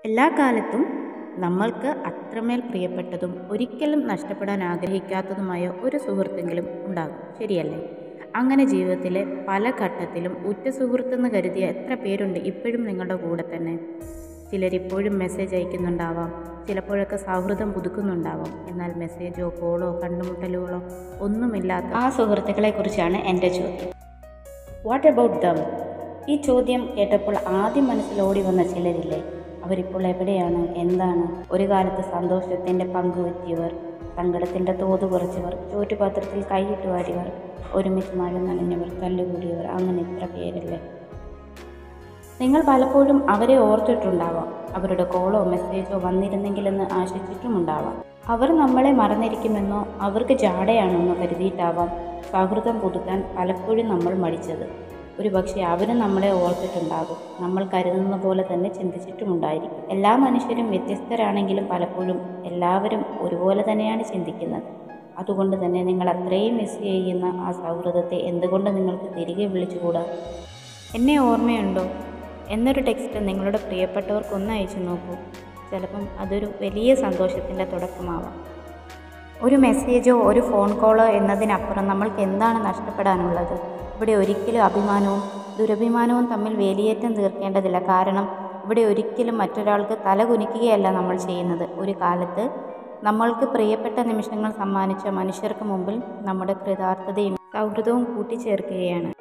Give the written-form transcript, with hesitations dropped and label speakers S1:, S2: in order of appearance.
S1: എല്ലാ കാലത്തും നമ്മൾക്ക് അത്രമേൽ പ്രിയപ്പെട്ടതും ഒരിക്കലും നഷ്ടപ്പെടാൻ ആഗ്രഹിക്കാത്തതുമായ ഒരു സുഹൃത്തെങ്കിലും ഉണ്ടാകും, ശരിയല്ലേ? അങ്ങനെ ജീവിതത്തിലെ പല ഘട്ടത്തിലും ഉറ്റ സുഹൃത്തെന്ന് കരുതിയ എത്ര പേരുണ്ട് ഇപ്പോഴും നിങ്ങളുടെ കൂടെ തന്നെ. ചിലരിപ്പോഴും മെസ്സേജ് അയക്കുന്നുണ്ടാവാം, ചിലപ്പോഴൊക്കെ സൗഹൃദം പുതുക്കുന്നുണ്ടാവാം. എന്നാൽ മെസ്സേജോ കോളോ കണ്ടുമുട്ടലുകളോ ഒന്നുമില്ലാത്ത ആ സുഹൃത്തുക്കളെക്കുറിച്ചാണ് എൻ്റെ ചോദ്യം. What about them? ഈ ചോദ്യം കേട്ടപ്പോൾ ആദ്യം മനസ്സിലോടി വന്ന ചിലരില്ലേ, അവരിപ്പോൾ എവിടെയാണ്, എന്താണ്? ഒരു കാലത്ത് സന്തോഷത്തിൻ്റെ പങ്കുവെറ്റിയവർ, സങ്കടത്തിൻ്റെ തോത് കുറച്ചവർ, ചോറ്റുപാത്രത്തിൽ കൈയിട്ട് വാരിയവർ, ഒരുമിച്ച് മഴ നനഞ്ഞവർ, തല്ലുകൂടിയവർ, അങ്ങനെ ഇത്ര പേരല്ലേ. നിങ്ങൾ പലപ്പോഴും അവരെ ഓർത്തിട്ടുണ്ടാവാം, അവരുടെ കോളോ മെസ്സേജോ വന്നിരുന്നെങ്കിലെന്ന് ആശിച്ചിട്ടുമുണ്ടാവാം. അവർ നമ്മളെ മറന്നിരിക്കുമെന്നോ അവർക്ക് ജാടയാണെന്നോ കരുതിയിട്ടാവാം സൗഹൃദം പുതുക്കാൻ പലപ്പോഴും നമ്മൾ മടിച്ചത്. ഒരു പക്ഷേ അവരും നമ്മളെ ഓർത്തിട്ടുണ്ടാകും, നമ്മൾ കരുതുന്ന പോലെ തന്നെ ചിന്തിച്ചിട്ടുമുണ്ടായിരിക്കും. എല്ലാ മനുഷ്യരും വ്യത്യസ്തരാണെങ്കിലും പലപ്പോഴും എല്ലാവരും ഒരുപോലെ തന്നെയാണ് ചിന്തിക്കുന്നത്. അതുകൊണ്ട് തന്നെ നിങ്ങൾ അത്രയും മിസ് ചെയ്യുന്ന ആ സൗഹൃദത്തെ എന്തുകൊണ്ട് നിങ്ങൾക്ക് തിരികെ വിളിച്ചുകൂടാ? എന്നെ ഓർമ്മയുണ്ടോ എന്നൊരു ടെക്സ്റ്റ് നിങ്ങളുടെ പ്രിയപ്പെട്ടവർക്കൊന്ന് അയച്ചു നോക്കൂ. ചിലപ്പം അതൊരു വലിയ സന്തോഷത്തിൻ്റെ തുടക്കമാവാം. ഒരു മെസ്സേജോ ഒരു ഫോൺ കോളോ എന്നതിനപ്പുറം നമ്മൾക്ക് എന്താണ് നഷ്ടപ്പെടാനുള്ളത്? ഇവിടെ ഒരിക്കലും അഭിമാനവും ദുരഭിമാനവും തമ്മിൽ വേലിയേറ്റം തീർക്കേണ്ടതില്ല. കാരണം ഇവിടെ ഒരിക്കലും മറ്റൊരാൾക്ക് തല കുനിക്കുകയല്ല നമ്മൾ ചെയ്യുന്നത്. ഒരു കാലത്ത് നമ്മൾക്ക് പ്രിയപ്പെട്ട നിമിഷങ്ങൾ സമ്മാനിച്ച മനുഷ്യർക്ക് മുമ്പിൽ നമ്മുടെ കൃതാർത്ഥതയും സൗഹൃദവും കൂട്ടിച്ചേർക്കുകയാണ്.